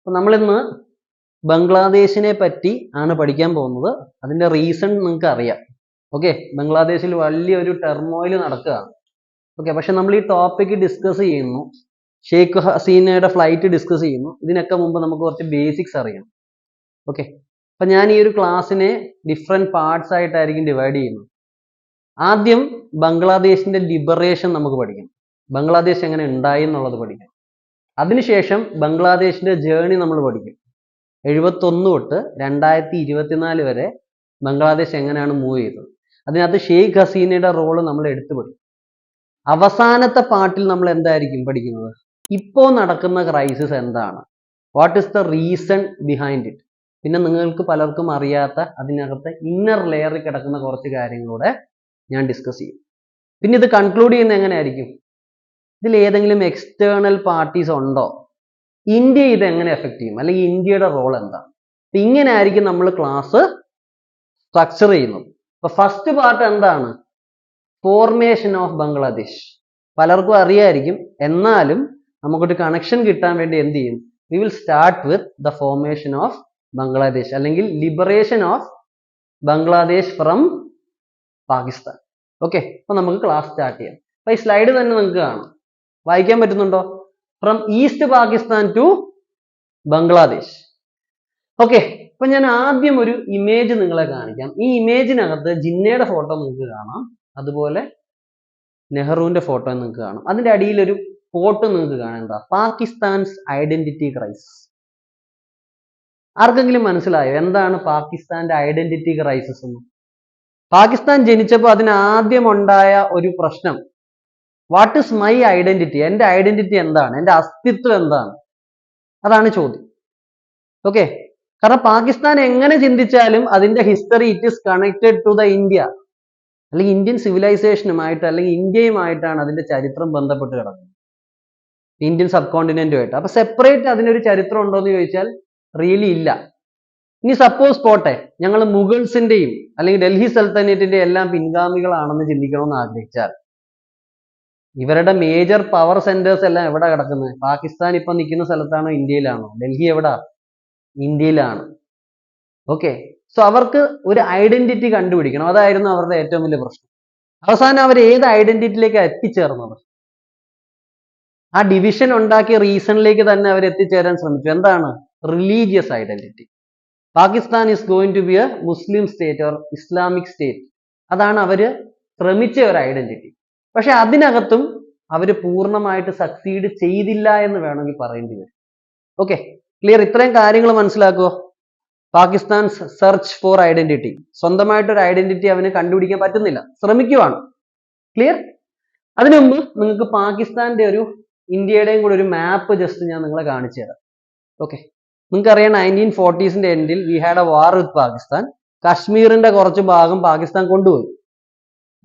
അപ്പോൾ നമ്മളിന്ന് ബംഗ്ലാദേശിനെ പറ്റി ആണ് പഠിക്കാൻ പോകുന്നത്. അതിന്റെ റീസൺ നിങ്ങൾക്ക് അറിയാം. ഓക്കെ, ബംഗ്ലാദേശിൽ വലിയൊരു ടെർമോയിൽ നടക്കുകയാണ്. ഓക്കെ, പക്ഷെ നമ്മൾ ഈ ടോപ്പിക്ക് ഡിസ്കസ് ചെയ്യുന്നു, ഷെയ്ഖ് ഹസീനയുടെ ഫ്ലൈറ്റ് ഡിസ്കസ് ചെയ്യുന്നു. ഇതിനൊക്കെ മുമ്പ് നമുക്ക് കുറച്ച് ബേസിക്സ് അറിയണം. ഓക്കെ, അപ്പൊ ഞാൻ ഈ ഒരു ക്ലാസ്സിനെ ഡിഫറെന്റ് പാർട്സ് ആയിട്ടായിരിക്കും ഡിവൈഡ് ചെയ്യുന്നത്. ആദ്യം ബംഗ്ലാദേശിന്റെ ലിബറേഷൻ നമുക്ക് പഠിക്കണം. ബംഗ്ലാദേശ് എങ്ങനെ ഉണ്ടായി എന്നുള്ളത് പഠിക്കണം. അതിനുശേഷം ബംഗ്ലാദേശിന്റെ ജേർണി നമ്മൾ പഠിക്കും. 71 തൊട്ട് 2024 വരെ ബംഗ്ലാദേശ് എങ്ങനെയാണ് മൂവ് ചെയ്തത്. അതിനകത്ത് ഷെയ്ഖ് ഹസീനയുടെ റോള് നമ്മൾ എടുത്തു പഠിക്കും. അവസാനത്തെ പാർട്ടിൽ നമ്മൾ എന്തായിരിക്കും പഠിക്കുന്നത്? ഇപ്പോൾ നടക്കുന്ന ക്രൈസിസ് എന്താണ്, what is the reason behind it. പിന്നെ നിങ്ങൾക്ക് പലർക്കും അറിയാത്ത അതിനകത്ത് ഇന്നർ ലെയറിൽ കിടക്കുന്ന കുറച്ച് കാര്യങ്ങളൂടെ ഞാൻ ഡിസ്കസ് ചെയ്യും. പിന്നെ ഇത് കൺക്ലൂഡ് ചെയ്യുന്നത് എങ്ങനെയായിരിക്കും? ഇതിൽ ഏതെങ്കിലും എക്സ്റ്റേണൽ പാർട്ടീസ് ഉണ്ടോ, ഇന്ത്യ ഇത് എങ്ങനെ എഫക്ട് ചെയ്യും, അല്ലെങ്കിൽ ഇന്ത്യയുടെ റോൾ എന്താണ്. ഇങ്ങനെ ആയിരിക്കും നമ്മൾ ക്ലാസ് സ്ട്രക്ചർ ചെയ്യുന്നത്. അപ്പൊ ഫസ്റ്റ് പാർട്ട് എന്താണ്? Formation of Bangladesh. പലർക്കും അറിയായിരിക്കും, എന്നാലും നമുക്കൊരു കണക്ഷൻ കിട്ടാൻ വേണ്ടി എന്ത് ചെയ്യും? We will start with the formation of Bangladesh, അല്ലെങ്കിൽ liberation of Bangladesh from Pakistan. Okay, അപ്പൊ നമുക്ക് ക്ലാസ് സ്റ്റാർട്ട് ചെയ്യാം. അപ്പൊ ഈ സ്ലൈഡ് തന്നെ നിങ്ങൾക്ക് കാണാം, വായിക്കാൻ പറ്റുന്നുണ്ടോ? From East Pakistan to Bangladesh. Okay, അപ്പൊ ഞാൻ ആദ്യം ഒരു ഇമേജ് നിങ്ങളെ കാണിക്കാം. ഈ ഇമേജിനകത്ത് ജിന്നയുടെ ഫോട്ടോ നിങ്ങൾക്ക് കാണാം, അതുപോലെ നെഹ്റുവിന്റെ ഫോട്ടോ നിങ്ങൾക്ക് കാണാം. അതിന്റെ അടിയിൽ ഒരു കോട്ട് നിങ്ങൾക്ക് കാണാം. എന്താ? Pakistan's identity crisis. ആർക്കെങ്കിലും മനസ്സിലായോ എന്താണ് പാകിസ്ഥാന്റെ ഐഡന്റിറ്റി ക്രൈസിസ് എന്ന്? പാകിസ്ഥാൻ ജനിച്ചപ്പോൾ അതിന് ആദ്യം ഉണ്ടായ ഒരു പ്രശ്നം, വാട്ട് ഇസ് മൈ ഐഡന്റിറ്റി, എന്റെ ഐഡന്റിറ്റി എന്താണ്, എന്റെ അസ്തിത്വം എന്താണ്, അതാണ് ചോദ്യം. ഓക്കെ, കാരണം പാകിസ്ഥാൻ എങ്ങനെ ചിന്തിച്ചാലും അതിന്റെ history it is connected to the India, അല്ലെങ്കിൽ ഇന്ത്യൻ സിവിലൈസേഷനുമായിട്ട്, അല്ലെങ്കിൽ ഇന്ത്യയുമായിട്ടാണ് അതിന്റെ ചരിത്രം ബന്ധപ്പെട്ട് കിടക്കുന്നത്, ഇന്ത്യൻ സബ് കോണ്ടിനെന്റുമായിട്ട്. അപ്പൊ സെപ്പറേറ്റ് അതിനൊരു ചരിത്രം ഉണ്ടോ എന്ന് ചോദിച്ചാൽ റിയലി ഇല്ല. ഇനി സപ്പോസ് പോട്ടെ, ഞങ്ങൾ മുഗൾസിന്റെയും അല്ലെങ്കിൽ ഡൽഹി സൽത്തനറ്റിന്റെയും എല്ലാം പിൻഗാമികളാണെന്ന് ചിന്തിക്കണമെന്ന് ആഗ്രഹിച്ചാൽ, ഇവരുടെ മേജർ പവർ സെന്റേഴ്സ് എല്ലാം എവിടെ കിടക്കുന്നത്? പാകിസ്ഥാൻ ഇപ്പൊ നിൽക്കുന്ന സ്ഥലത്താണോ, ഇന്ത്യയിലാണോ? ഡൽഹി എവിടാ? ഇന്ത്യയിലാണ്. ഓക്കെ, സോ അവർക്ക് ഒരു ഐഡന്റിറ്റി കണ്ടുപിടിക്കണം. അതായിരുന്നു അവരുടെ ഏറ്റവും വലിയ പ്രശ്നം. അവസാനം അവർ ഏത് ഐഡന്റിറ്റിയിലേക്ക് എത്തിച്ചേർന്നത്? ആ ഡിവിഷൻ ഉണ്ടാക്കിയ റീസണിലേക്ക് തന്നെ അവർ എത്തിച്ചേരാൻ ശ്രമിച്ചു. എന്താണ്? Religious identity. Pakistan is going to be a Muslim state or Islamic state. അതാണ് അവര് ശ്രമിച്ച ഒരു ഐഡന്റിറ്റി. പക്ഷെ അതിനകത്തും അവര് പൂർണ്ണമായിട്ട് സക്സീഡ് ചെയ്തില്ല എന്ന് വേണമെങ്കിൽ പറയേണ്ടി വരും. Okay, clear? ഇത്രയും കാര്യങ്ങൾ മനസ്സിലാക്കുമോ? പാകിസ്ഥാൻ സെർച്ച് ഫോർ ഐഡന്റിറ്റി, സ്വന്തമായിട്ടൊരു ഐഡന്റിറ്റി അവന് കണ്ടുപിടിക്കാൻ പറ്റുന്നില്ല, ശ്രമിക്കുവാണ്. ക്ലിയർ? അതിനു മുമ്പ് നിങ്ങൾക്ക് പാകിസ്ഥാന്റെ ഒരു ഇന്ത്യയുടെയും കൂടെ ഒരു മാപ്പ് ജസ്റ്റ് ഞാൻ നിങ്ങളെ കാണിച്ചു തരാം. ഓക്കെ, നിങ്ങൾക്കറിയാം 1940s എൻഡിൽ വി ഹാഡ് എ വാർ വിത്ത് പാകിസ്ഥാൻ. കാശ്മീരിന്റെ കുറച്ച് ഭാഗം പാകിസ്ഥാൻ കൊണ്ടുപോയി.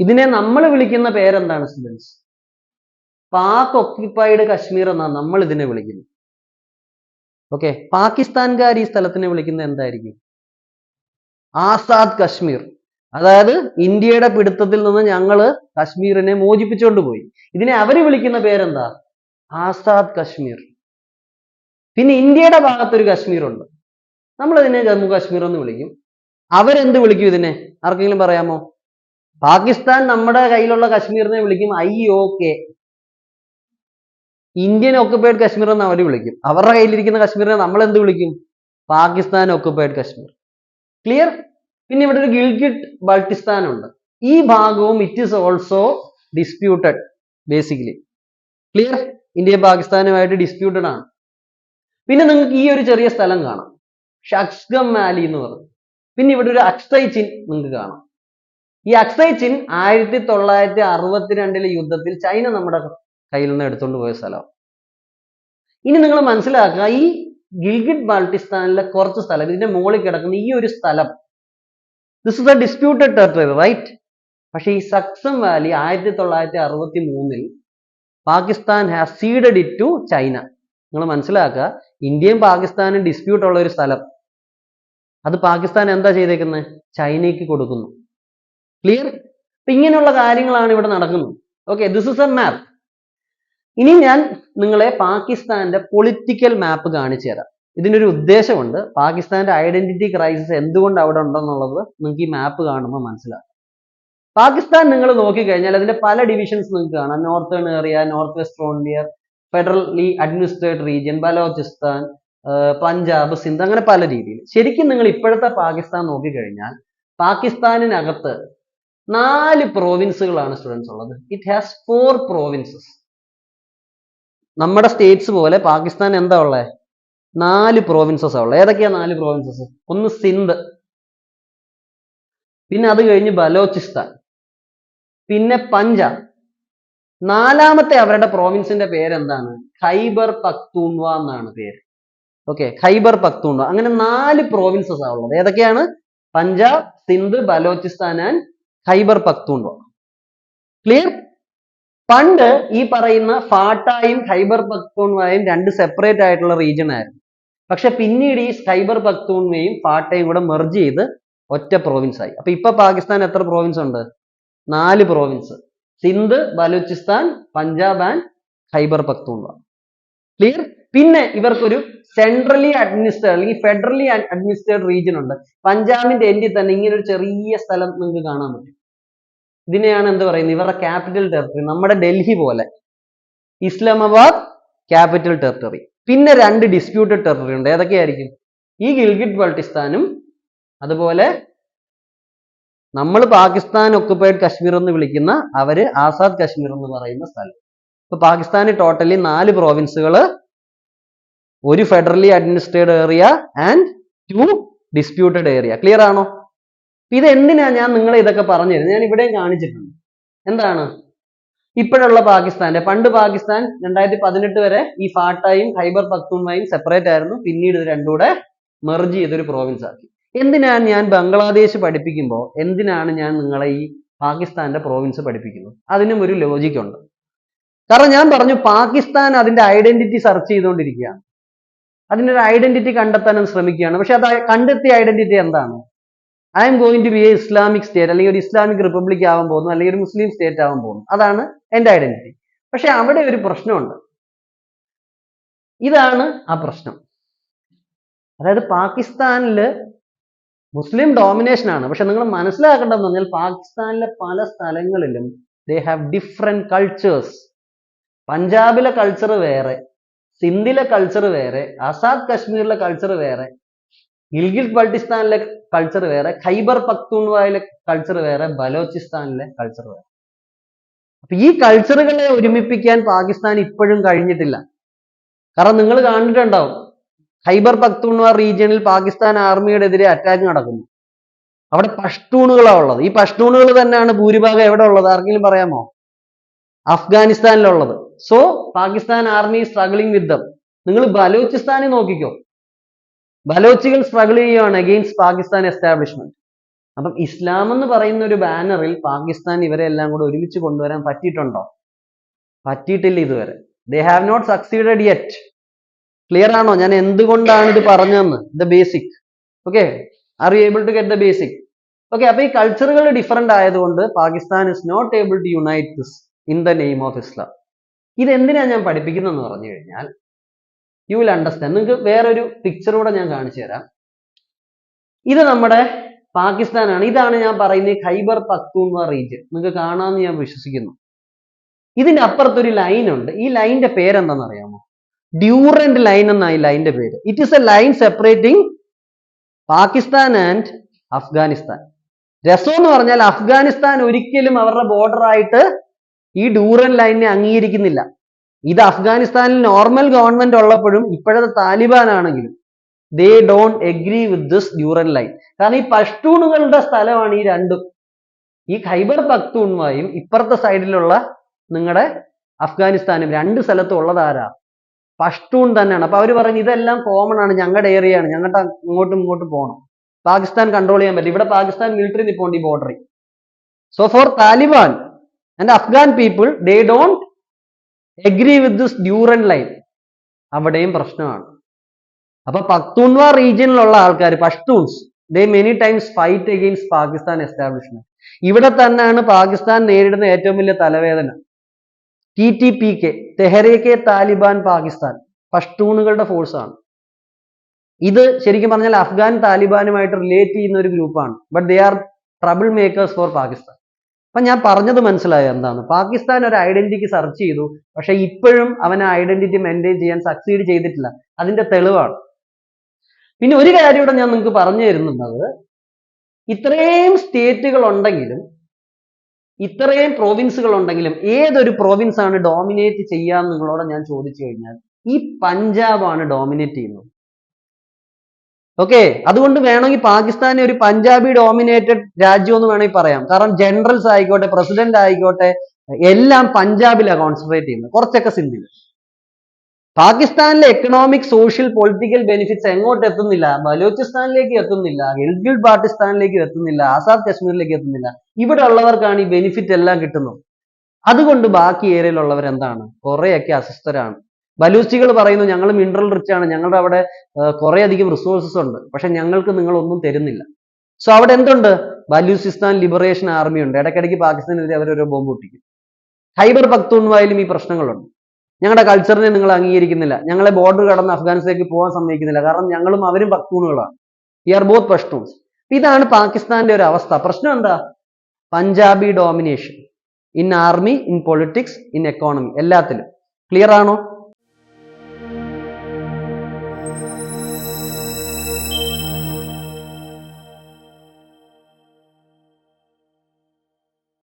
ഇതിനെ നമ്മൾ വിളിക്കുന്ന പേരെന്താണ് സ്റ്റുഡൻസ്? പാക് ഒക്യുപ്പൈഡ് കശ്മീർ എന്നാണ് നമ്മൾ ഇതിനെ വിളിക്കുന്നത്. ഓക്കെ, പാകിസ്ഥാൻകാർ ഈ സ്ഥലത്തിനെ വിളിക്കുന്നത് എന്തായിരിക്കും? ആസാദ് കശ്മീർ. അതായത് ഇന്ത്യയുടെ പിടുത്തത്തിൽ നിന്ന് ഞങ്ങള് കശ്മീരിനെ മോചിപ്പിച്ചുകൊണ്ട് പോയി. ഇതിനെ അവര് വിളിക്കുന്ന പേരെന്താ? ആസാദ് കശ്മീർ. പിന്നെ ഇന്ത്യയുടെ ഭാഗത്തൊരു കശ്മീർ ഉണ്ട്, നമ്മൾ ഇതിനെ ജമ്മു കാശ്മീർ എന്ന് വിളിക്കും. അവരെന്ത് വിളിക്കും ഇതിനെ? ആർക്കെങ്കിലും പറയാമോ? പാകിസ്ഥാൻ നമ്മുടെ കയ്യിലുള്ള കശ്മീരിനെ വിളിക്കും IOK, ഇന്ത്യൻ ഒക്കുപൈഡ് കശ്മീർ എന്ന് അവർ വിളിക്കും. അവരുടെ കയ്യിലിരിക്കുന്ന കശ്മീരിനെ നമ്മൾ എന്ത് വിളിക്കും? പാകിസ്ഥാൻ ഒക്കുപൈഡ് കശ്മീർ. ക്ലിയർ? പിന്നെ ഇവിടെ ഒരു ഗിൽഗിറ്റ് ബൾട്ടിസ്ഥാൻ ഉണ്ട്. ഈ ഭാഗവും it is also disputed basically. Clear? ഇന്ത്യയും പാകിസ്ഥാനുമായിട്ട് ഡിസ്പ്യൂട്ടഡ് ആണ്. പിന്നെ നിങ്ങൾക്ക് ഈ ഒരു ചെറിയ സ്ഥലം കാണാം, ഷക്സ്ഗം വാലി എന്ന് പറഞ്ഞു. പിന്നെ ഇവിടെ ഒരു അക്സൈ ചിൻ നിങ്ങൾക്ക് കാണാം. ഈ അക്സൈ ചിൻ 1962 യുദ്ധത്തിൽ ചൈന നമ്മുടെ കയ്യിൽ നിന്ന് എടുത്തുകൊണ്ട് പോയ സ്ഥലം. ഇനി നിങ്ങൾ മനസ്സിലാക്കുക, ഈ ഗിൽഗിറ്റ് ബാൾട്ടിസ്ഥാനിലെ കുറച്ച് സ്ഥലം, ഇതിന്റെ മുകളിൽ കിടക്കുന്ന ഈ ഒരു സ്ഥലം, this is a disputed territory, right? പക്ഷെ ഈ Shaksgam valley 1963 Pakistan has ceded it to China. നിങ്ങൾ മനസ്സിലാക്കുക, ഇന്ത്യയും പാകിസ്ഥാനും ഡിസ്പ്യൂട്ട് ഉള്ള ഒരു സ്ഥലം, അത് പാകിസ്ഥാൻ എന്താ ചെയ്തേക്കുന്നത്? ചൈനയ്ക്ക് കൊടുക്കുന്നു. ക്ലിയർ? അപ്പൊ ഇങ്ങനെയുള്ള കാര്യങ്ങളാണ് ഇവിടെ നടക്കുന്നത്. ഓക്കെ, ദിസ് ഇസ് എ മാപ്പ്. ഇനി ഞാൻ നിങ്ങളെ പാകിസ്ഥാന്റെ പൊളിറ്റിക്കൽ മാപ്പ് കാണിച്ചു തരാം. ഇതിനൊരു ഉദ്ദേശമുണ്ട്. പാകിസ്ഥാന്റെ ഐഡന്റിറ്റി ക്രൈസിസ് എന്തുകൊണ്ട് അവിടെ ഉണ്ടെന്നുള്ളത് നിങ്ങൾക്ക് ഈ മാപ്പ് കാണുമ്പോൾ മനസ്സിലാവും. പാകിസ്ഥാൻ നിങ്ങൾ നോക്കിക്കഴിഞ്ഞാൽ അതിന്റെ പല ഡിവിഷൻസ് നിങ്ങൾക്ക് കാണാം. Northern area, north west frontier, federally administered region, Balochistan, Punjab, Sindh, അങ്ങനെ പല രീതിയിൽ. ശരിക്കും നിങ്ങൾ ഇപ്പോഴത്തെ പാകിസ്ഥാൻ നോക്കിക്കഴിഞ്ഞാൽ പാകിസ്ഥാനിനകത്ത് 4 പ്രോവിൻസുകളാണ് സ്റ്റുഡൻസ് ഉള്ളത്. It has 4 provinces. നമ്മുടെ സ്റ്റേറ്റ്സ് പോലെ പാകിസ്ഥാൻ എന്താ ഉള്ളത്? 4 പ്രോവിൻസസ് ഉള്ളത്. ഏതൊക്കെയാ 4 പ്രോവിൻസസ്? ഒന്ന് സിന്ധ്, പിന്നെ അത് കഴിഞ്ഞ് ബലോചിസ്ഥാൻ, പിന്നെ പഞ്ചാബ്. 4ാമത്തെ അവരുടെ പ്രോവിൻസിന്റെ പേരെന്താണ്? ഖൈബർ പക്തൂൺവ എന്നാണ് പേര്. ഓക്കെ, ഖൈബർ പക്തൂൺവ. അങ്ങനെ 4 പ്രോവിൻസസ് ആ ഉള്ളത്. ഏതൊക്കെയാണ്? പഞ്ചാബ്, സിന്ധ്, ബലോചിസ്ഥാൻ ആൻഡ് ഖൈബർ പക്തൂൺവ. ക്ലിയർ? പണ്ട് ഈ പറയുന്ന ഫാട്ടായും ഖൈബർ പക്തൂൺവയും 2 സെപ്പറേറ്റ് ആയിട്ടുള്ള റീജിയൻ ആയിരുന്നു. പക്ഷെ പിന്നീട് ഈ ഖൈബർ പക്തൂൺവയും ഫാട്ടയും കൂടെ മെർജ് ചെയ്ത് ഒറ്റ പ്രോവിൻസ് ആയി. അപ്പൊ ഇപ്പൊ പാകിസ്ഥാൻ എത്ര പ്രോവിൻസ് ഉണ്ട്? 4 province. Sindh, Balochistan, Punjab and Khyber Pakhtunkhwa. Clear? പിന്നെ ഇവർക്കൊരു സെൻട്രലി അഡ്മിനിസ്ട്രേറ്റഡ് അല്ലെങ്കിൽ ഫെഡറലി അഡ്മിനിസ്ട്രേറ്റഡ് റീജിയൻ ഉണ്ട്. പഞ്ചാബിന്റെ എൻഡിൽ തന്നെ ഇങ്ങനെ ഒരു ചെറിയ സ്ഥലം നിങ്ങൾക്ക് കാണാൻ പറ്റും. ഇതിനെയാണ് എന്ത് പറയുന്നത്? ഇവരുടെ ക്യാപിറ്റൽ ടെറിട്ടറി. നമ്മുടെ ഡൽഹി പോലെ ഇസ്ലാമാബാദ് ക്യാപിറ്റൽ ടെറിട്ടറി. പിന്നെ 2 ഡിസ്പ്യൂട്ടഡ് ടെറിട്ടറി ഉണ്ട്. ഏതൊക്കെയായിരിക്കും? ഈ ഗിൽഗിറ്റ് ബൾട്ടിസ്ഥാനും അതുപോലെ നമ്മൾ പാകിസ്ഥാൻ ഒക്കുപൈഡ് കശ്മീർ എന്ന് വിളിക്കുന്ന അവര് ആസാദ് കശ്മീർ എന്ന് പറയുന്ന സ്ഥലം. ഇപ്പൊ പാകിസ്ഥാന് ടോട്ടലി 4 പ്രോവിൻസുകൾ, ഒരു federally administered area and 2 disputed area. Clear ആണോ? ഇത് എന്തിനാ ഞാൻ നിങ്ങളെ ഇതൊക്കെ പറഞ്ഞു തരുന്നത്? ഞാൻ ഇവിടെയും കാണിച്ചിട്ടുണ്ട്. എന്താണ് ഇപ്പോഴുള്ള പാകിസ്ഥാന്റെ? പണ്ട് പാകിസ്ഥാൻ 2018 വരെ ഈ ഫാട്ടായും ഖൈബർ പക്തൂൺവയും സെപ്പറേറ്റ് ആയിരുന്നു. പിന്നീട് ഇത് രണ്ടും കൂടെ മെർജ് ചെയ്തൊരു പ്രോവിൻസ് ആക്കി. എന്തിനാണ് ഞാൻ ബംഗ്ലാദേശ് പഠിപ്പിക്കുമ്പോൾ എന്തിനാണ് ഞാൻ നിങ്ങളെ ഈ പാകിസ്ഥാന്റെ പ്രോവിൻസ് പഠിപ്പിക്കുന്നത്? അതിനും ഒരു ലോജിക് ഉണ്ട്. കാരണം ഞാൻ പറഞ്ഞു പാകിസ്ഥാൻ അതിന്റെ ഐഡന്റിറ്റി സെർച്ച് ചെയ്തുകൊണ്ടിരിക്കുകയാണ്. അതിന്റെ ഒരു ഐഡന്റിറ്റി കണ്ടെത്താൻ ശ്രമിക്കുകയാണ്. പക്ഷെ അത് കണ്ടെത്തിയ ഐഡന്റിറ്റി എന്താണ്? I'm going to be a Islamic state, അല്ലെങ്കിൽ ഒരു ഇസ്ലാമിക് റിപ്പബ്ലിക് ആവാൻ പോകുന്നു, അല്ലെങ്കിൽ ഒരു മുസ്ലിം സ്റ്റേറ്റ് ആവാൻ പോകുന്നു. അതാണ് എന്റെ ഐഡന്റിറ്റി. പക്ഷെ അവിടെ ഒരു പ്രശ്നമുണ്ട്. ഇതാണ് ആ പ്രശ്നം. അതായത് പാകിസ്ഥാനില് മുസ്ലിം ഡോമിനേഷൻ ആണ്. പക്ഷെ നിങ്ങൾ മനസ്സിലാക്കേണ്ടതെന്ന് പറഞ്ഞാൽ പാകിസ്ഥാനിലെ പല സ്ഥലങ്ങളിലും ദേ ഹാവ് ഡിഫറെന്റ് കൾച്ചേഴ്സ്. പഞ്ചാബിലെ കൾച്ചർ വേറെ, സിന്ധിലെ കൾച്ചർ വേറെ, ആസാദ് കശ്മീരിലെ കൾച്ചർ വേറെ, ഗിൽഗിറ്റ് ബൾട്ടിസ്ഥാനിലെ കൾച്ചർ വേറെ, ഖൈബർ പക്തൂൺവയിലെ കൾച്ചർ വേറെ, ബലോചിസ്ഥാനിലെ കൾച്ചർ വേറെ. അപ്പൊ ഈ കൾച്ചറുകളെ ഒരുമിപ്പിക്കാൻ പാകിസ്ഥാൻ ഇപ്പോഴും കഴിഞ്ഞിട്ടില്ല. കാരണം നിങ്ങൾ കണ്ടിട്ടുണ്ടാവും, ഖൈബർ പക്തൂൺവ റീജിയനിൽ പാകിസ്ഥാൻ ആർമിയുടെ എതിരെ അറ്റാക്ക് നടക്കുന്നു. അവിടെ പഷ്തൂണുകളാണ് ഉള്ളത്. ഈ പഷ്തൂണുകൾ തന്നെയാണ് ഭൂരിഭാഗം എവിടെ ഉള്ളത്? ആർക്കെങ്കിലും പറയാമോ? അഫ്ഗാനിസ്ഥാനിലുള്ളത്. So Pakistan army struggling with them. നിങ്ങൾ ബലോചിസ്ഥാനിൽ നോക്കിക്കോ, ബലോച്ചികൾ സ്ട്രഗിൾ ചെയ്യുകയാണ് അഗെയിൻസ്റ്റ് പാകിസ്ഥാൻ എസ്റ്റാബ്ലിഷ്മെന്റ്. അപ്പം ഇസ്ലാം എന്ന് പറയുന്ന ഒരു ബാനറിൽ പാകിസ്ഥാൻ ഇവരെ എല്ലാം കൂടെ ഒരുമിച്ച് കൊണ്ടുവരാൻ പറ്റിയിട്ടുണ്ടോ? പറ്റിയിട്ടില്ല ഇതുവരെ. They have not succeeded yet. Clear ആണോ ഞാൻ എന്തുകൊണ്ടാണ് ഇത് പറഞ്ഞതെന്ന്? The basic. Okay, are you able to get the basic? Okay, അപ്പൊ ഈ കൾച്ചറുകൾ ഡിഫറെന്റ് ആയതുകൊണ്ട് Pakistan is not able to unite this in the name of Islam. ഇത് എന്തിനാ ഞാൻ പഠിപ്പിക്കുന്നതെന്ന് പറഞ്ഞു കഴിഞ്ഞാൽ യു വിൽ അണ്ടർസ്റ്റാൻഡ്. നിങ്ങൾക്ക് വേറൊരു പിക്ചർ കൂടെ ഞാൻ കാണിച്ചു തരാം. ഇത് നമ്മുടെ പാകിസ്ഥാനാണ്. ഇതാണ് ഞാൻ പറയുന്നത് ഖൈബർ പക്തൂൺവ റീജിയൻ. നിങ്ങൾക്ക് കാണാമെന്ന് ഞാൻ വിശ്വസിക്കുന്നു. ഇതിന്റെ അപ്പുറത്തൊരു ലൈൻ ഉണ്ട്. ഈ ലൈനിന്റെ പേരെന്താണെന്ന് അറിയാമോ? ഡ്യൂറന്റ് ലൈൻ എന്നാണ് ഈ ലൈനിന്റെ പേര്. It is A line separating Pakistan and Afghanistan. രസം എന്ന് പറഞ്ഞാൽ അഫ്ഗാനിസ്ഥാൻ ഒരിക്കലും അവരുടെ ബോർഡർ ആയിട്ട് ഈ ഡ്യൂറന്റ് ലൈനിനെ അംഗീകരിക്കുന്നില്ല. ഇത് അഫ്ഗാനിസ്ഥാനിൽ നോർമൽ ഗവൺമെന്റ് ഉള്ളപ്പോഴും ഇപ്പോഴത്തെ താലിബാൻ ആണെങ്കിലും ദേ don't agree with this Durand line. കാരണം ഈ പഷ്തൂണുകളുടെ സ്ഥലമാണ് ഈ രണ്ടും. ഈ ഖൈബർ പക്തൂൺവയും ഇപ്പുറത്തെ സൈഡിലുള്ള നിങ്ങളുടെ അഫ്ഗാനിസ്ഥാനും 2 സ്ഥലത്തും ഉള്ളത് ആരാ? പഷ്തൂൺ തന്നെയാണ്. അപ്പൊ അവർ പറഞ്ഞു ഇതെല്ലാം കോമൺ ആണ്, ഞങ്ങളുടെ ഏരിയ ആണ്, ഞങ്ങളുടെ ഇങ്ങോട്ടും പോകണം, പാകിസ്ഥാൻ കൺട്രോൾ ചെയ്യാൻ പറ്റും. ഇവിടെ പാകിസ്ഥാൻ മിലിറ്ററി നിൽപ്പുണ്ട് ഈ ബോർഡറിൽ. So for Taliban and Afghan people they don't agree with this Durand line. അവിടെയും പ്രശ്നമാണ്. അപ്പൊ പക്തൂൺവ റീജിയനിലുള്ള ആൾക്കാർ Pashtuns they many times fight against Pakistan establishment. ഇവിടെ തന്നെയാണ് പാകിസ്ഥാൻ നേരിടുന്ന ഏറ്റവും വലിയ തലവേദന. TTPK, തെഹരീക്കെ താലിബാൻ പാകിസ്ഥാൻ, പഷ്തൂണുകളുടെ ഫോഴ്സ് ആണ്. ഇത് ശരിക്കും പറഞ്ഞാൽ അഫ്ഗാൻ താലിബാനുമായിട്ട് റിലേറ്റ് ചെയ്യുന്ന ഒരു ഗ്രൂപ്പാണ്. But they are trouble makers for Pakistan. അപ്പൊ ഞാൻ പറഞ്ഞത് മനസ്സിലായോ എന്താണ്? പാകിസ്ഥാൻ ഒരു ഐഡന്റിറ്റി സെർച്ച് ചെയ്തു, പക്ഷെ ഇപ്പോഴും അവൻ ആ ഐഡന്റിറ്റി മെയിൻറ്റെയിൻ ചെയ്യാൻ സക്സീഡ് ചെയ്തിട്ടില്ല. അതിന്റെ തെളിവാണ്. പിന്നെ ഒരു കാര്യം കൂടെ ഞാൻ നിങ്ങൾക്ക് പറഞ്ഞു തരുന്നുള്ളത്, ഇത്രയും സ്റ്റേറ്റുകൾ ഉണ്ടെങ്കിലും ഇത്രയും പ്രോവിൻസുകൾ ഉണ്ടെങ്കിലും ഏതൊരു പ്രോവിൻസ് ആണ് ഡോമിനേറ്റ് ചെയ്യാന്ന് നിങ്ങളോട് ഞാൻ ചോദിച്ചു കഴിഞ്ഞാൽ ഈ പഞ്ചാബാണ് ഡോമിനേറ്റ് ചെയ്യുന്നത്. ഓക്കെ, അതുകൊണ്ട് വേണമെങ്കിൽ പാകിസ്ഥാനെ ഒരു പഞ്ചാബി ഡോമിനേറ്റഡ് രാജ്യം എന്ന് വേണമെങ്കിൽ പറയാം. കാരണം ജനറൽസ് ആയിക്കോട്ടെ, പ്രസിഡന്റ് ആയിക്കോട്ടെ, എല്ലാം പഞ്ചാബിലാണ് കോൺസെൻട്രേറ്റ് ചെയ്യുന്നത്, കുറച്ചൊക്കെ സിന്ധിൽ. പാകിസ്ഥാനിലെ എക്കണോമിക്, സോഷ്യൽ, പൊളിറ്റിക്കൽ ബെനിഫിറ്റ്സ് എങ്ങോട്ട് എത്തുന്നില്ല? ബലൂചിസ്ഥാനിലേക്ക് എത്തുന്നില്ല, ഗിൽഗിൽ ബാൾട്ടിസ്ഥാനിലേക്ക് എത്തുന്നില്ല, ആസാദ് കശ്മീരിലേക്ക് എത്തുന്നില്ല. ഇവിടെ ഉള്ളവർക്കാണ് ഈ ബെനിഫിറ്റ് എല്ലാം കിട്ടുന്നത്. അതുകൊണ്ട് ബാക്കി ഏരിയയിലുള്ളവർ എന്താണ്? കുറെയൊക്കെ അസ്വസ്ഥരാണ്. ബലൂച്ചികൾ പറയുന്നു ഞങ്ങൾ മിനറൽ റിച്ച് ആണ്, ഞങ്ങളുടെ അവിടെ കുറെ അധികം റിസോഴ്സസ് ഉണ്ട്, പക്ഷെ ഞങ്ങൾക്ക് നിങ്ങൾ ഒന്നും തരുന്നില്ല. സോ അവിടെ എന്തുണ്ട്? ബലൂചിസ്ഥാൻ ലിബറേഷൻ ആർമി ഉണ്ട്, ഇടയ്ക്കിടയ്ക്ക് പാകിസ്ഥാനെതിരെ അവർ ഒരു ബോംബ് പൊട്ടിക്കും. ഖൈബർ പക്തൂൺവായിലും ഈ പ്രശ്നങ്ങളുണ്ട്. ഞങ്ങളുടെ കൾച്ചറിനെ നിങ്ങൾ അംഗീകരിക്കുന്നില്ല, ഞങ്ങളെ ബോർഡർ കടന്ന് അഫ്ഗാനിസ്ഥാനിലേക്ക് പോകാൻ സമ്മതിക്കുന്നില്ല, കാരണം ഞങ്ങളും അവരും പക്തൂണുകളാണ്. We are both Pashtuns. ഇതാണ് പാകിസ്ഥാന്റെ ഒരു അവസ്ഥ. പ്രശ്നം എന്താ? Punjabi domination in army, in politics, in economy, എല്ലാത്തിലും. ക്ലിയർ ആണോ?